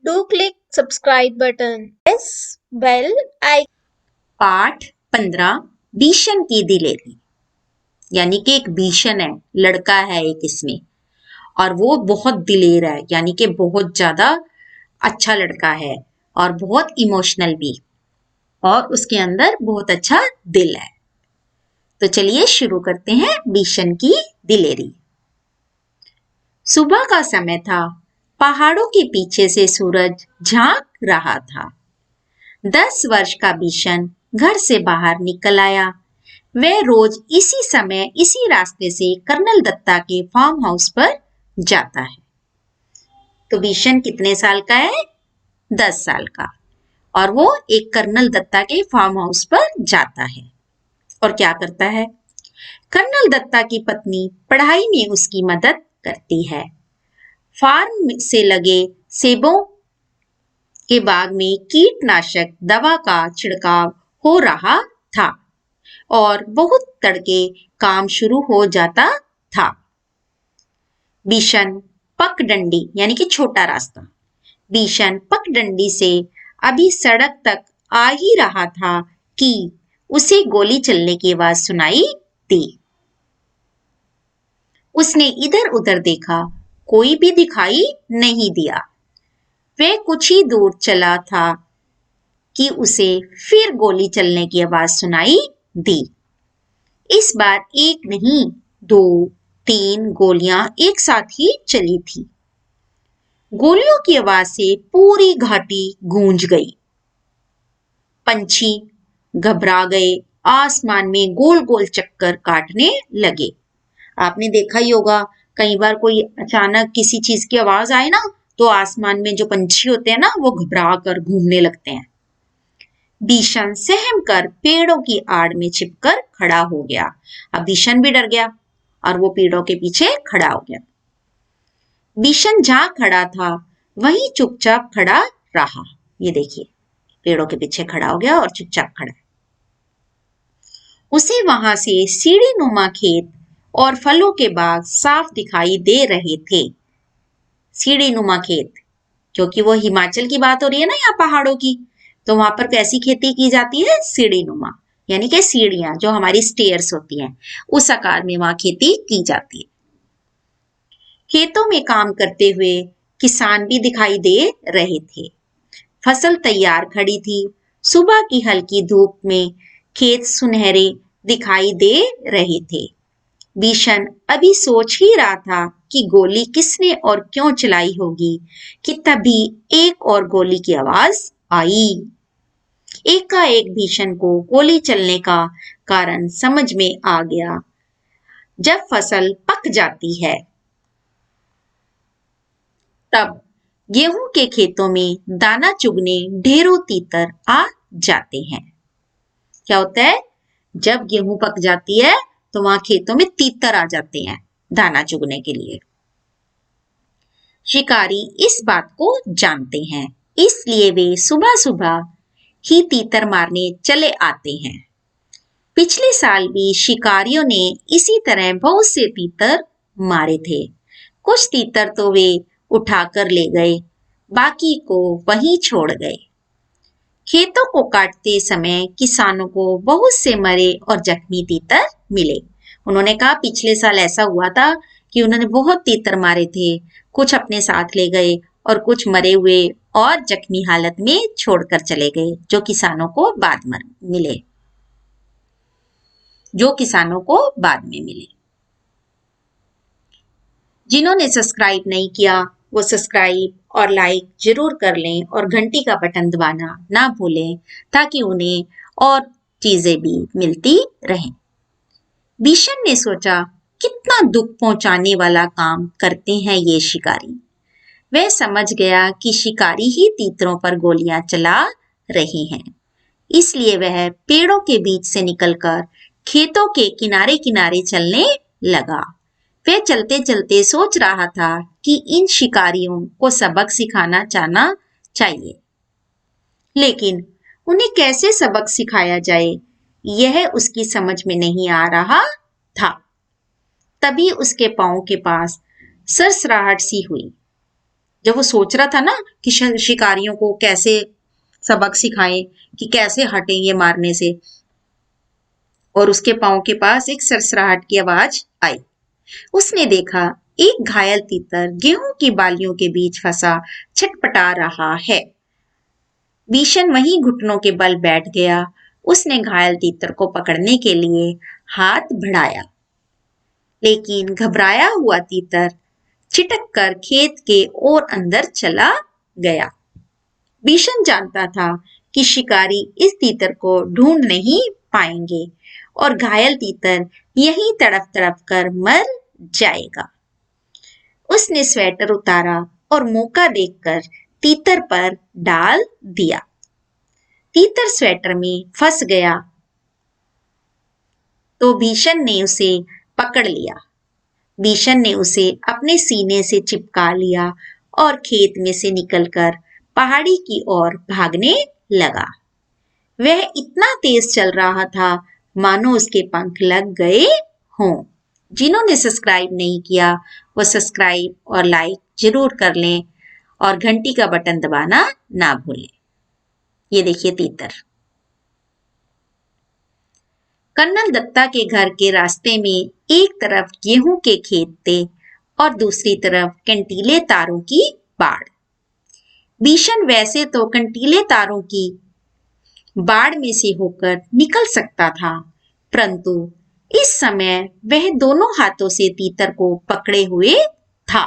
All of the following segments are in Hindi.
Do click subscribe button. Press bell icon. पाठ 15 भीषण की दिलेरी। यानी कि एक भीषण है, लड़का है एक इसमें, और वो बहुत दिलेर है, यानी कि बहुत ज्यादा अच्छा लड़का है और बहुत इमोशनल भी, और उसके अंदर बहुत अच्छा दिल है। तो चलिए शुरू करते हैं भीषण की दिलेरी। सुबह का समय था। पहाड़ों के पीछे से सूरज झांक रहा था। 10 वर्ष का भीषण घर से बाहर निकल आया। वह रोज इसी समय इसी रास्ते से कर्नल दत्ता के फार्म हाउस पर जाता है। तो भीषण कितने साल का है? 10 साल का। और वो एक कर्नल दत्ता के फार्म हाउस पर जाता है और क्या करता है? कर्नल दत्ता की पत्नी पढ़ाई में उसकी मदद करती है। फार्म से लगे सेबों के बाग में कीटनाशक दवा का छिड़काव हो रहा था और बहुत तड़के काम शुरू हो जाता था। भीषण पगडंडी यानी कि छोटा रास्ता। भीषण पगडंडी से अभी सड़क तक आ ही रहा था कि उसे गोली चलने की आवाज सुनाई दी। उसने इधर उधर देखा, कोई भी दिखाई नहीं दिया। वह कुछ ही दूर चला था कि उसे फिर गोली चलने की आवाज सुनाई दी। इस बार एक नहीं, 2-3 गोलियां एक साथ ही चली थी। गोलियों की आवाज से पूरी घाटी गूंज गई। पंछी घबरा गए, आसमान में गोल गोल चक्कर काटने लगे। आपने देखा ही होगा, कई बार कोई अचानक किसी चीज की आवाज आए ना, तो आसमान में जो पंछी होते हैं ना, वो घबरा कर घूमने लगते हैं। भीषण सहम कर पेड़ों की आड़ में छिपकर खड़ा हो गया। अब भीषण भी डर गया और वो पेड़ों के पीछे खड़ा हो गया। भीषण जहां खड़ा था वहीं चुपचाप खड़ा रहा। ये देखिए, पेड़ों के पीछे खड़ा हो गया और चुपचाप खड़ा है। उसे वहां से सीढ़ी नुमा खेत और फलों के बाग साफ दिखाई दे रहे थे। सीढ़ी नुमा खेत, क्योंकि वो हिमाचल की बात हो रही है ना, यहाँ पहाड़ों की, तो वहां पर कैसी खेती की जाती है? सीढ़ी नुमा, यानी कि सीढ़ियां जो हमारी स्टेयर्स होती हैं, उस आकार में वहां खेती की जाती है। खेतों में काम करते हुए किसान भी दिखाई दे रहे थे। फसल तैयार खड़ी थी। सुबह की हल्की धूप में खेत सुनहरे दिखाई दे रहे थे। भीषण अभी सोच ही रहा था कि गोली किसने और क्यों चलाई होगी कि तभी एक और गोली की आवाज आई। एकाएक भीषण को गोली चलने का कारण समझ में आ गया। जब फसल पक जाती है तब गेहूं के खेतों में दाना चुगने ढेरों तीतर आ जाते हैं। क्या होता है? जब गेहूं पक जाती है तो वहां खेतों में तीतर आ जाते हैं दाना चुगने के लिए। शिकारी इस बात को जानते हैं, इसलिए वे सुबह सुबह ही तीतर मारने चले आते हैं। पिछले साल भी शिकारियों ने इसी तरह बहुत से तीतर मारे थे। कुछ तीतर तो वे उठाकर ले गए, बाकी को वहीं छोड़ गए। खेतों को काटते समय किसानों को बहुत से मरे और जख्मी तीतर मिले। उन्होंने कहा पिछले साल ऐसा हुआ था कि उन्होंने बहुत तीतर मारे थे, कुछ अपने साथ ले गए और कुछ मरे हुए और जख्मी हालत में छोड़कर चले गए, जो किसानों को बाद में मिले। जिन्होंने सब्सक्राइब नहीं किया वो सब्सक्राइब और लाइक जरूर कर लें और घंटी का बटन दबाना ना भूलें, ताकि उन्हें और चीजें भी मिलती रहें। भीषण ने सोचा, कितना दुख पहुंचाने वाला काम करते हैं ये शिकारी। वह समझ गया कि शिकारी ही तीतरों पर गोलियां चला रहे हैं, इसलिए वह पेड़ों के बीच से निकलकर खेतों के किनारे किनारे चलने लगा। वह चलते चलते सोच रहा था कि इन शिकारियों को सबक सिखाना जाना चाहिए, लेकिन उन्हें कैसे सबक सिखाया जाए यह उसकी समझ में नहीं आ रहा था। तभी उसके पांव के पास सरसराहट सी हुई। जब वो सोच रहा था ना कि शिकारियों को कैसे सबक सिखाएं कि कैसे हटें ये मारने से, और उसके पांव के पास एक सरसराहट की आवाज आई। उसने देखा एक घायल तीतर गेहूं की बालियों के बीच फंसा छटपटा रहा है। भीषण वहीं घुटनों के बल बैठ गया। उसने घायल तीतर को पकड़ने के लिए हाथ बढ़ाया, लेकिन घबराया हुआ तीतर छिटक कर खेत के और अंदर चला गया। भीषण जानता था कि शिकारी इस तीतर को ढूंढ नहीं पाएंगे और घायल तीतर यहीं तड़प तड़प कर मर जाएगा। उसने स्वेटर उतारा और मौका देखकर तीतर पर डाल दिया। तीतर स्वेटर में फंस गया तो भीषण ने उसे पकड़ लिया। भीषण ने उसे अपने सीने से चिपका लिया और खेत में से निकलकर पहाड़ी की ओर भागने लगा। वह इतना तेज चल रहा था मानो उसके पंख लग गए हों। जिन्होंने सब्सक्राइब नहीं किया वो सब्सक्राइब और लाइक जरूर कर लें और घंटी का बटन दबाना ना भूलें। ये देखिए तीतर। कर्नल दत्ता के घर के रास्ते में एक तरफ गेहूं के खेत थे और दूसरी तरफ कंटीले तारों की बाड़। भीषण वैसे तो कंटीले तारों की बाड़ में से होकर निकल सकता था, परंतु इस समय वह दोनों हाथों से तीतर को पकड़े हुए था।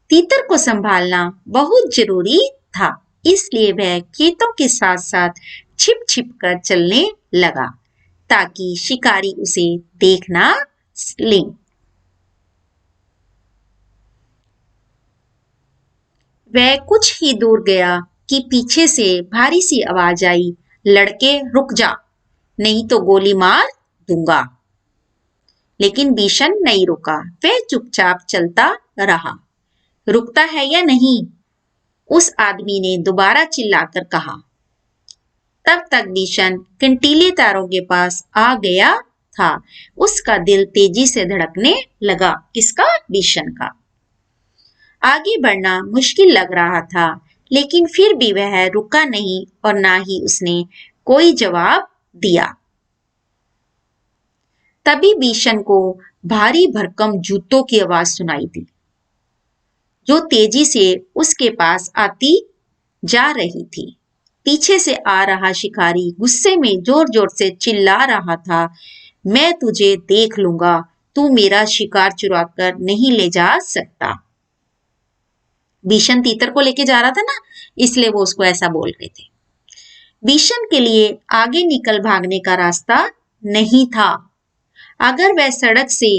तीतर को संभालना बहुत जरूरी था, इसलिए वह खेतों के साथ साथ छिप छिप कर चलने लगा ताकि शिकारी उसे देख ना ले। वह कुछ ही दूर गया कि पीछे से भारी सी आवाज आई, लड़के रुक जा, नहीं तो गोली मार दूंगा। लेकिन भीषण नहीं रुका, वह चुपचाप चलता रहा। रुकता है या नहीं? उस आदमी ने दोबारा चिल्लाकर कहा। तब तक भीषण कंटीले तारों के पास आ गया था। उसका दिल तेजी से धड़कने लगा। किसका? भीषण का। आगे बढ़ना मुश्किल लग रहा था, लेकिन फिर भी वह रुका नहीं और ना ही उसने कोई जवाब दिया। तभी भीषण को भारी भरकम जूतों की आवाज सुनाई दी, जो तेजी से उसके पास आती जा रही थी। पीछे से आ रहा शिकारी गुस्से में जोर जोर से चिल्ला रहा था, मैं तुझे देख लूंगा, तू मेरा शिकार चुरा कर नहीं ले जा सकता। भीषण तीतर को लेके जा रहा था ना, इसलिए वो उसको ऐसा बोल रहे थे। भीषण के लिए आगे निकल भागने का रास्ता नहीं था। अगर वह सड़क से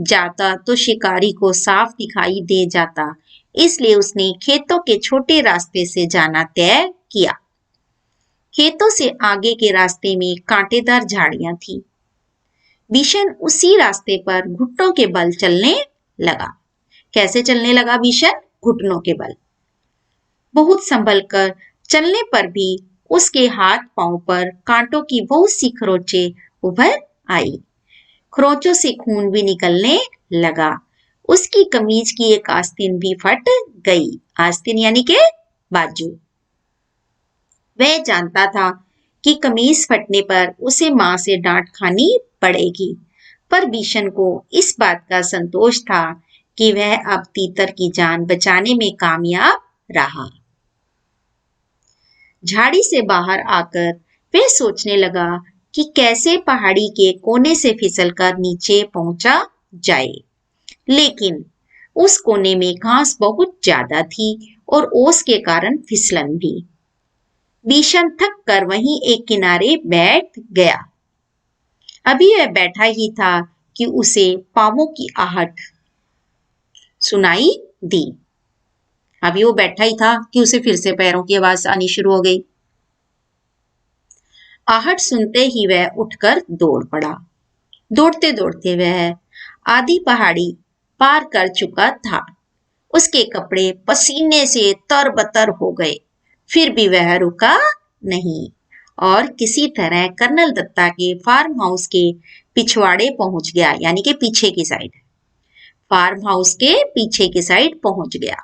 जाता तो शिकारी को साफ दिखाई दे जाता, इसलिए उसने खेतों के छोटे रास्ते से जाना तय किया। खेतों से आगे के रास्ते में कांटेदार झाड़ियां थी। भीषण उसी रास्ते पर घुटनों के बल चलने लगा। कैसे चलने लगा भीषण? घुटनों के बल। बहुत संभल कर चलने पर भी उसके हाथ पांव पर कांटों की बहुत सी खरोंचें उभर आई। खरोंचों से खून भी निकलने लगा। उसकी कमीज की एक आस्तीन भी फट गई। आस्तीन यानी के बाजू। वह जानता था कि कमीज फटने पर उसे मां से डांट खानी पड़ेगी, पर भीषण को इस बात का संतोष था कि वह अब तीतर की जान बचाने में कामयाब रहा। झाड़ी से बाहर आकर वह सोचने लगा कि कैसे पहाड़ी के कोने से फिसलकर नीचे पहुंचा जाए, लेकिन उस कोने में घास बहुत ज्यादा थी और ओस के कारण फिसलन भी। भीषण थक कर वहीं एक किनारे बैठ गया। अभी वह बैठा ही था कि उसे पांवों की आहट सुनाई दी। अभी वो बैठा ही था कि उसे फिर से पैरों की आवाज आनी शुरू हो गई। आहट सुनते ही वह उठकर दौड़ पड़ा। दौड़ते दौड़ते वह आधी पहाड़ी पार कर चुका था। उसके कपड़े पसीने से तरबतर हो गए, फिर भी वह रुका नहीं और किसी तरह कर्नल दत्ता के फार्म हाउस के पिछवाड़े पहुंच गया, यानी कि पीछे की साइड। फार्म हाउस के पीछे की साइड पहुंच गया।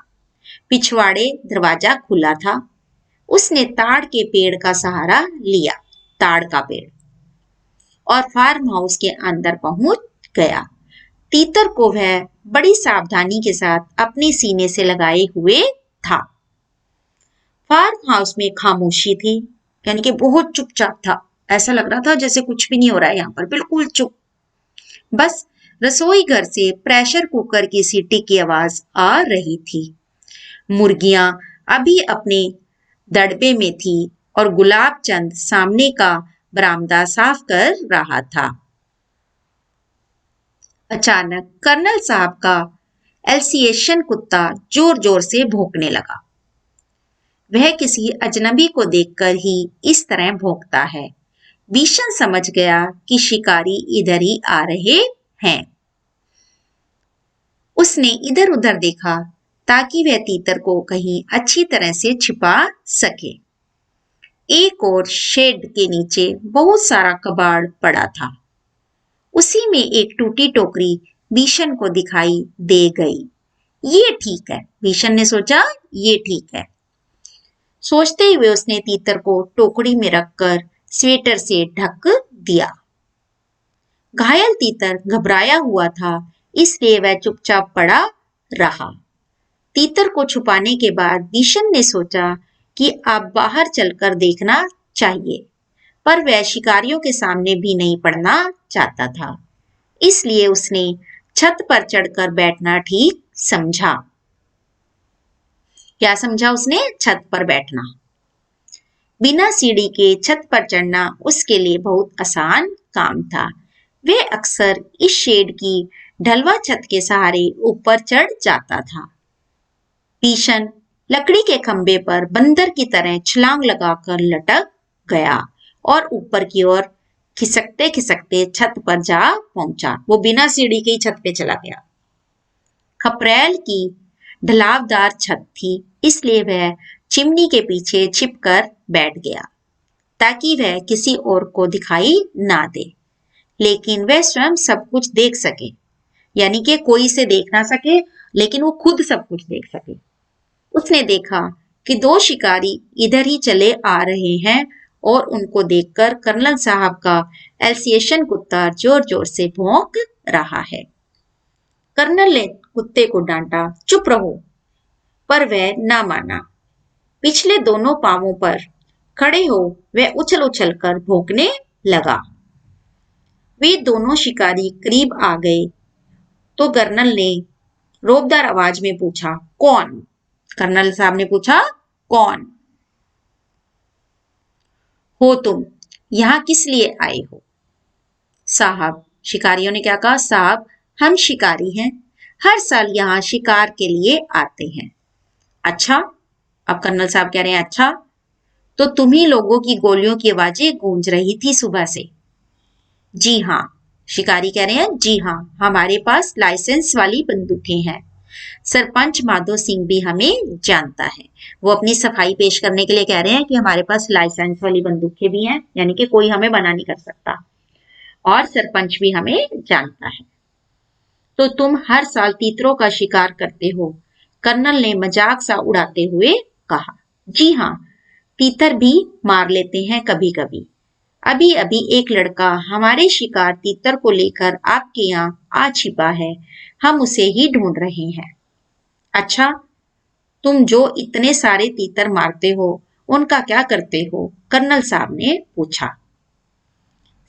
पिछवाड़े दरवाजा खुला था। उसने ताड़ के पेड़ का सहारा लिया, ताड़ का पेड़, और फार्म हाउस के अंदर पहुंच गया। तीतर को वह बड़ी सावधानी के साथ अपने सीने से लगाए हुए था। फार्म हाउस में खामोशी थी, यानी कि बहुत चुपचाप था। ऐसा लग रहा था जैसे कुछ भी नहीं हो रहा है यहाँ पर, बिल्कुल चुप। बस रसोई घर से प्रेशर कुकर की सीटी की आवाज आ रही थी। मुर्गियां अभी अपने दड़बे में थी और गुलाब चंद सामने का बरामदा साफ कर रहा था। अचानक कर्नल साहब का एल्सिएशन कुत्ता जोर जोर से भौंकने लगा। वह किसी अजनबी को देखकर ही इस तरह भौंकता है। भीषण समझ गया कि शिकारी इधर ही आ रहे हैं। उसने इधर उधर देखा ताकि वह तीतर को कहीं अच्छी तरह से छिपा सके। एक और शेड के नीचे बहुत सारा कबाड़ पड़ा था। उसी में एक टूटी टोकरी भीषण को दिखाई दे गई। ये ठीक है, भीषण ने सोचा, ये ठीक है। सोचते हुए उसने तीतर को टोकरी में रखकर स्वेटर से ढक दिया। घायल तीतर घबराया हुआ था, इसलिए वह चुपचाप पड़ा रहा। तीतर को छुपाने के बाद भीषण ने सोचा कि अब बाहर चलकर देखना चाहिए, पर वह शिकारियों के सामने भी नहीं पड़ना चाहता था, इसलिए उसने छत पर चढ़कर बैठना ठीक समझा। क्या समझा उसने? छत पर बैठना। बिना सीढ़ी के छत पर चढ़ना उसके लिए बहुत आसान काम था। वह अक्सर इस शेड की ढलवा छत के सहारे ऊपर चढ़ जाता था। भीषण लकड़ी के खंबे पर बंदर की तरह छलांग लगाकर लटक गया और ऊपर की ओर खिसकते खिसकते छत पर जा पहुंचा। वो बिना सीढ़ी के ही छत पे चला गया। खपरेल की ढलावदार छत थी, इसलिए वह चिमनी के पीछे छिपकर बैठ गया ताकि वह किसी और को दिखाई ना दे, लेकिन वह स्वयं सब कुछ देख सके, यानी कि कोई से देख ना सके लेकिन वो खुद सब कुछ देख सके। उसने देखा कि दो शिकारी इधर ही चले आ रहे हैं और उनको देखकर कर्नल साहब का एल्सिएशन कुत्ता जोर जोर से भौंक रहा है। कर्नल ने कुत्ते को डांटा, चुप रहो, पर वह ना माना। पिछले दोनों पांवों पर खड़े हो वह उछल उछल कर भौंकने लगा। वे दोनों शिकारी करीब आ गए तो कर्नल ने रोबदार आवाज में पूछा, कौन? कर्नल साहब ने पूछा, कौन हो तुम? यहां किस लिए आए हो? साहब, शिकारियों ने क्या कहा? साहब, हम शिकारी हैं, हर साल यहाँ शिकार के लिए आते हैं। अच्छा? अब कर्नल साहब कह रहे हैं, अच्छा, तो तुम्ही लोगों की गोलियों की आवाजें गूंज रही थी सुबह से। जी हाँ, शिकारी कह रहे हैं, जी हाँ, हमारे पास लाइसेंस वाली बंदूकें हैं। सरपंच माधो सिंह भी हमें जानता है। वो अपनी सफाई पेश करने के लिए कह रहे हैं कि हमारे पास लाइसेंस वाली बंदूकें भी हैं, यानी कि कोई हमें मना नहीं कर सकता, और सरपंच भी हमें जानता है। तो तुम हर साल तीतरों का शिकार करते हो? कर्नल ने मजाक सा उड़ाते हुए कहा। जी हाँ, तीतर भी मार लेते हैं कभी कभी। अभी अभी एक लड़का हमारे शिकार तीतर को लेकर आपके यहाँ आ छिपा है, हम उसे ही ढूंढ रहे हैं। अच्छा, तुम जो इतने सारे तीतर मारते हो उनका क्या करते हो? कर्नल साहब ने पूछा।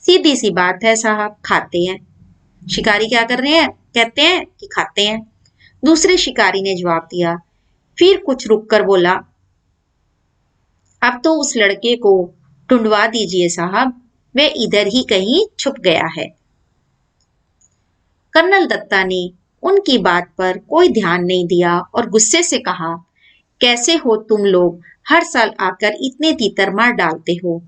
सीधी सी बात है साहब, खाते हैं। शिकारी क्या कर रहे हैं? कहते हैं कि खाते हैं। दूसरे शिकारी ने जवाब दिया। फिर कुछ रुक कर बोला, अब तो उस लड़के को ढूंढवा दीजिए साहब, वह इधर ही कहीं छुप गया है। कर्नल दत्ता ने उनकी बात पर कोई ध्यान नहीं दिया और गुस्से से कहा, कैसे हो तुम लोग? हर साल आकर इतने तीतर मार डालते हो,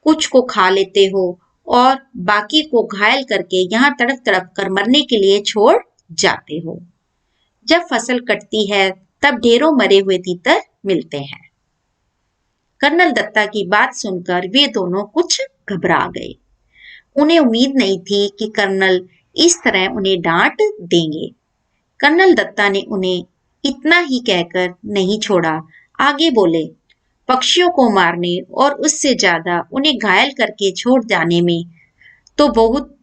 कुछ को खा लेते हो और बाकी को घायल करके यहाँ तड़प तड़प कर मरने के लिए छोड़ जाते हो। जब फसल कटती है तब ढेरों मरे हुए तीतर मिलते हैं। कर्नल दत्ता की बात सुनकर वे दोनों कुछ घबरा गए। उन्हें उम्मीद नहीं थी कि कर्नल इस तरह उन्हें डांट देंगे। कर्नल दत्ता ने उन्हें इतना ही कहकर नहीं छोड़ा, आगे बोले, पक्षियों को मारने और उससे ज्यादा उन्हें घायल करके छोड़ जाने में तो बहुत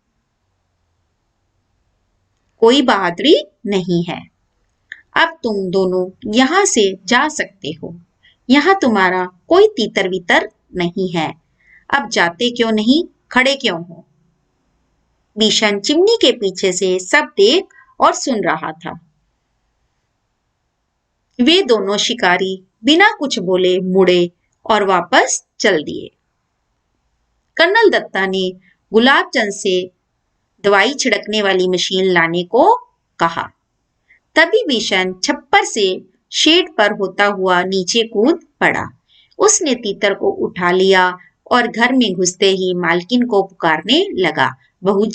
कोई बहादुरी नहीं है। अब तुम दोनों यहाँ से जा सकते हो। यहाँ तुम्हारा कोई तीतर वितर नहीं है। अब जाते क्यों नहीं, खड़े क्यों हो? भीषण चिमनी के पीछे से सब देख और सुन रहा था। वे दोनों शिकारी बिना कुछ बोले मुड़े और वापस चल दिए। कर्नल दत्ता ने गुलाब चंद से दवाई छिड़कने वाली मशीन लाने को कहा। तभी भीषण छप्पर से शेड पर होता हुआ नीचे कूद पड़ा। उसने तीतर को उठा लिया और घर में घुसते ही मालकिन को पुकारने लगा, बहू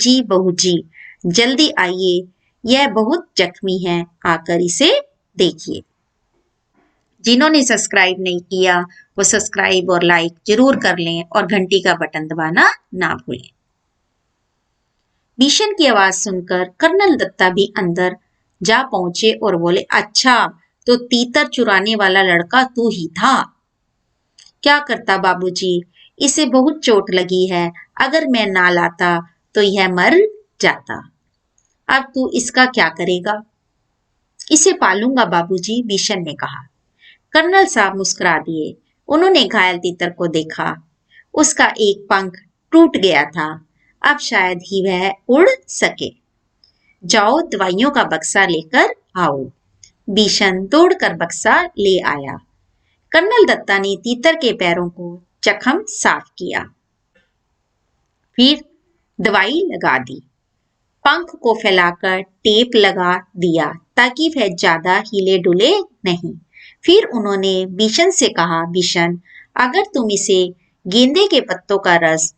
जी, जल्दी आइए, यह बहुत जख्मी है, आकर इसे देखिए। जिन्होंने सब्सक्राइब नहीं किया वो सब्सक्राइब और लाइक जरूर कर लें और घंटी का बटन दबाना ना भूलें। भीषण की आवाज सुनकर कर्नल दत्ता भी अंदर जा पहुंचे और बोले, अच्छा तो तीतर चुराने वाला लड़का तू ही था। क्या करता बाबूजी, इसे बहुत चोट लगी है, अगर मैं ना लाता तो यह मर जाता। अब तू इसका क्या करेगा? इसे पालूंगा बाबूजी, भीषण ने कहा। कर्नल साहब मुस्कुरा दिए। उन्होंने घायल तीतर को देखा। उसका एक पंख टूट गया था, अब शायद ही वह उड़ सके। जाओ दवाइयों का बक्सा लेकर आओ। भीषण दौड़कर बक्सा ले आया। कर्नल दत्ता ने तीतर के पैरों को जख्म साफ किया, फिर दवाई लगा दी, पंख को फैलाकर टेप लगा दिया ताकि वह ज्यादा हिले डुले नहीं। फिर उन्होंने भीषण से कहा, भीषण, अगर तुम इसे गेंदे के पत्तों का रस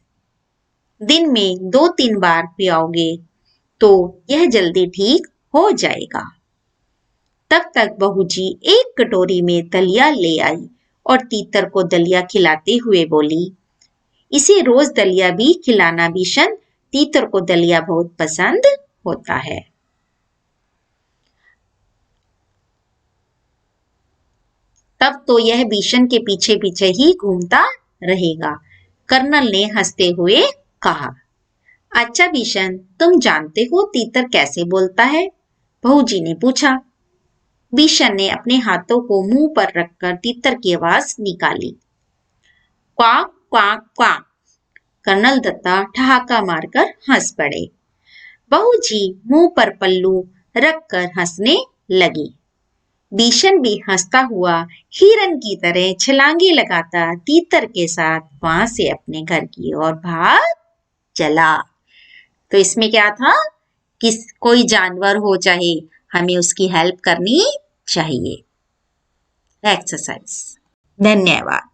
दिन में 2-3 बार पियाओगे तो यह जल्दी ठीक हो जाएगा। तब तक बहू जी एक कटोरी में दलिया ले आई और तीतर को दलिया खिलाते हुए बोली, इसे रोज दलिया भी खिलाना भीषण, तीतर को दलिया बहुत पसंद होता है। तब तो यह भीषण के पीछे पीछे ही घूमता रहेगा। कर्नल ने हंसते हुए कहा। अच्छा भीषण, तुम जानते हो तीतर कैसे बोलता है? बहू जी ने पूछा। भीषण ने अपने हाथों को मुंह पर रखकर तीतर की आवाज निकाली, quack quack quack. Colonel Datta ठहाका मारकर हंस पड़े। बहू जी मुंह पर पल्लू रखकर हंसने लगी। भीषण भी हंसता हुआ हिरन की तरह छलांगे लगाता तीतर के साथ वहां से अपने घर की ओर भाग चला। तो इसमें क्या था कि कोई जानवर हो चाहे, हमें उसकी हेल्प करनी चाहिए। एक्सरसाइज। धन्यवाद।